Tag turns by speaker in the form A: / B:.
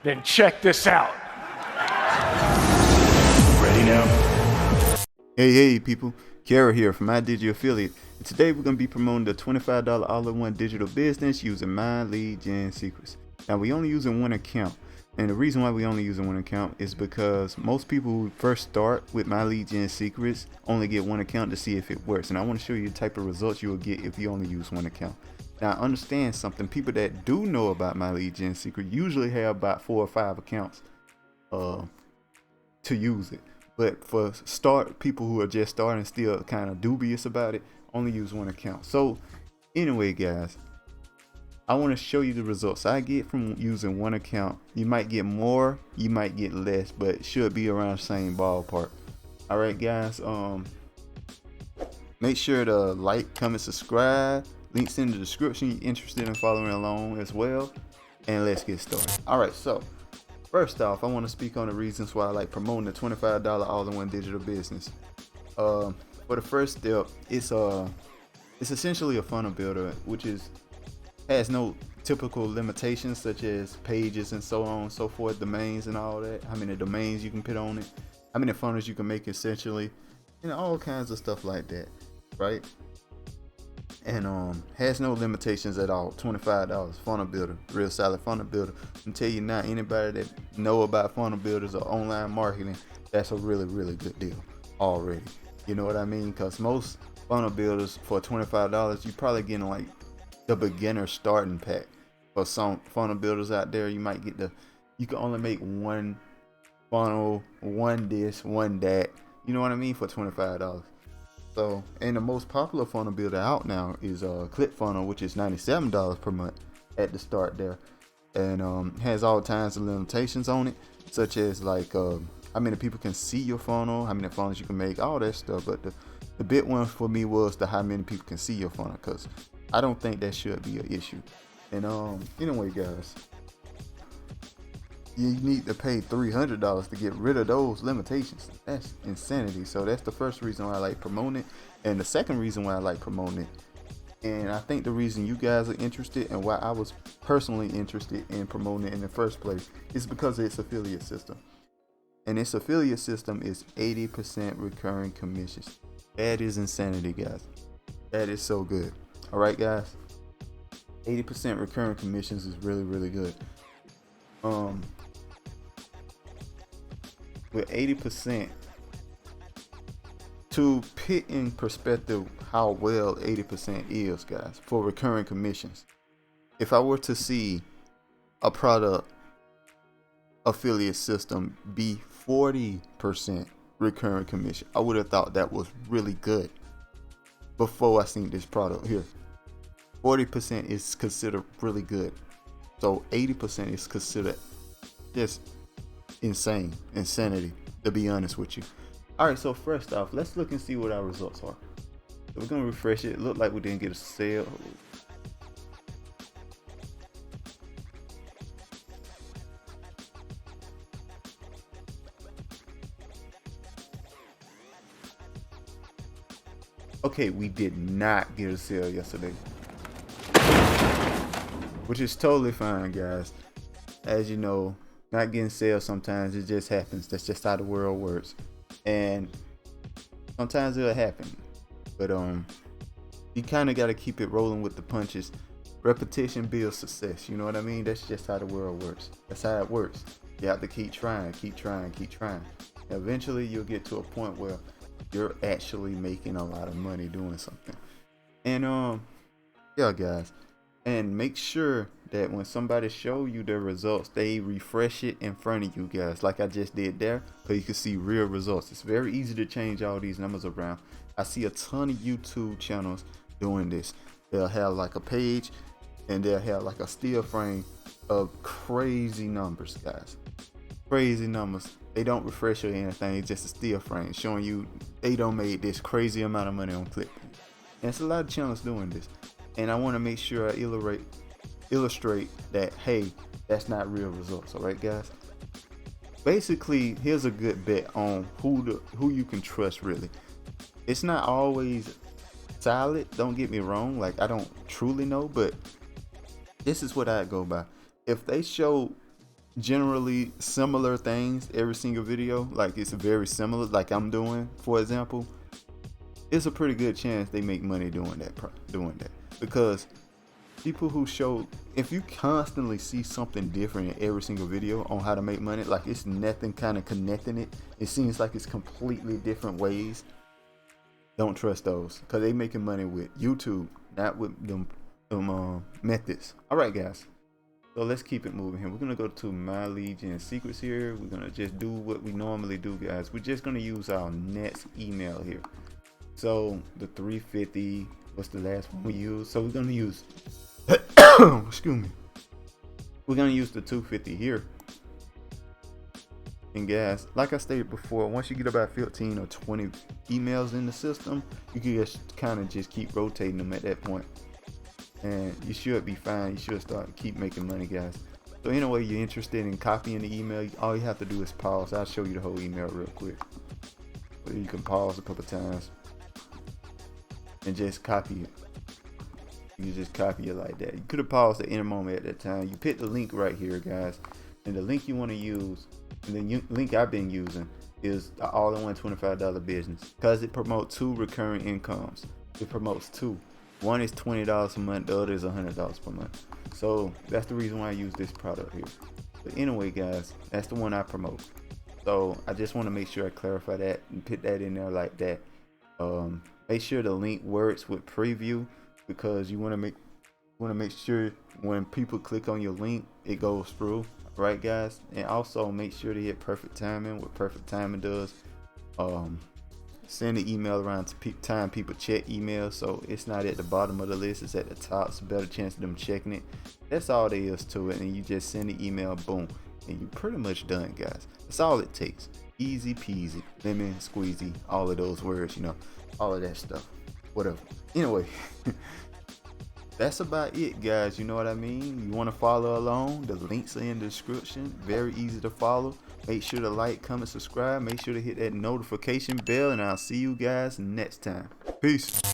A: Then check this out.
B: Ready now? Hey people, Kara here from MyDigi Affiliate, and today we're going to be promoting the $25 all-in-one digital business using My Lead Gen Secrets. Now we only using one account, and the reason why we only using one account is because most people who first start with My Lead Gen Secrets only get one account to see if it works, and I want to show you the type of results you will get if you only use one account. Now understand something, people that do know about My Lead Gen Secret usually have about 4 or 5 accounts to use it. But for people who are just starting, still kind of dubious about it, only use one account. So anyway guys, I want to show you the results I get from using one account. You might get more, you might get less, but it should be around the same ballpark. All right guys, make sure to like, comment, subscribe. Links in the description. You're interested in following along as well, and let's get started. All right, so first off, I want to speak on the reasons why I like promoting the $25 all-in-one digital business. For the first step, it's essentially a funnel builder, which has no typical limitations such as pages and so on and so forth, domains and all that, how many domains you can put on it, how many funnels you can make essentially, all kinds of stuff like that, right? And has no limitations at all. $25 funnel builder, real solid funnel builder. I'm tell you now, anybody that know about funnel builders or online marketing, that's a really good deal already. You know what I mean? Because most funnel builders for $25, you probably getting like the beginner starting pack. For some funnel builders out there, you might get you can only make one funnel, one this, one that. You know what I mean? For $25. So, and the most popular funnel builder out now is ClickFunnels, which is $97 per month at the start there, and has all kinds of limitations on it, such as like how many people can see your funnel, how many funnels you can make, all that stuff. But the big one for me was the how many people can see your funnel, because I don't think that should be an issue. And anyway guys, you need to pay $300 to get rid of those limitations. That's insanity. So that's the first reason why I like promoting it. And the second reason why I like promoting it, and I think the reason you guys are interested and why I was personally interested in promoting it in the first place, is because of its affiliate system. And its affiliate system is 80% recurring commissions. That is insanity, guys. That is so good. All right guys, 80% recurring commissions is really good. With 80%, to put in perspective how well 80% is, guys, for recurring commissions. If I were to see a product affiliate system be 40% recurring commission, I would have thought that was really good before I seen this product here. 40% is considered really good. So 80% is considered just insanity, to be honest with you. All right, so first off, let's look and see what our results are. So we're gonna refresh it. Look like we didn't get a sale. Okay, we did not get a sale yesterday, which is totally fine, guys. As you know, not getting sales sometimes, it just happens. That's just how the world works, and sometimes it'll happen. But you kind of got to keep it rolling with the punches. Repetition builds success. You know what I mean? That's just how the world works. That's how it works. You have to keep trying. Eventually, you'll get to a point where you're actually making a lot of money doing something. And yeah, guys. And make sure that when somebody show you their results, they refresh it in front of you guys, like I just did there, so you can see real results. It's very easy to change all these numbers around. I see a ton of YouTube channels doing this. They'll have like a page and they'll have like a still frame of crazy numbers, guys. Crazy numbers. They don't refresh or anything. It's just a still frame showing you they don't made this crazy amount of money on ClickFunnels. And it's a lot of channels doing this. And I want to make sure I illustrate that, hey, that's not real results. All right, guys. Basically, here's a good bet on who you can trust. Really, it's not always solid. Don't get me wrong. Like, I don't truly know, but this is what I go by. If they show generally similar things every single video, like it's very similar, like I'm doing, for example, it's a pretty good chance they make money doing that because people who show, if you constantly see something different in every single video on how to make money, like it's nothing kind of connecting it seems like it's completely different ways, don't trust those, because they making money with YouTube, not with them methods. All right, guys, so let's keep it moving here. We're gonna go to My Legion Secrets here. We're gonna just do what we normally do, guys. We're just gonna use our Nets email here. So the 350, what's the last one we used? So we're gonna use excuse me, we're gonna use the 250 here. And guys, like I stated before, once you get about 15 or 20 emails in the system, you can just kind of just keep rotating them at that point, and you should be fine. You should keep making money, guys. So anyway, you're interested in copying the email, all you have to do is pause. I'll show you the whole email real quick. So you can pause a couple times and just copy it. You can just copy it like that. You could have paused at any moment at that time. You pick the link right here, guys, and the link you want to use, and the link I've been using is the all-in-one $25 business, because it promotes 2 recurring incomes. It promotes 2. One is $20 a month, the other is $100 per month. So that's the reason why I use this product here. But anyway, guys, that's the one I promote. So I just want to make sure I clarify that and put that in there like that. Make sure the link works with preview, because you want to make sure when people click on your link, it goes through, right, guys? And also make sure to hit perfect timing. What perfect timing does, send the email around to time people check email, so it's not at the bottom of the list, it's at the top. It's a better chance of them checking it. That's all there is to it. And you just send the email, boom, and you're pretty much done, guys. That's all it takes. Easy peasy, lemon squeezy, all of those words, you know, all of that stuff, whatever. Anyway, that's about it, guys. You know what I mean? You want to follow along, the links are in the description. Very easy to follow. Make sure to like, comment, subscribe. Make sure to hit that notification bell, and I'll see you guys next time. Peace.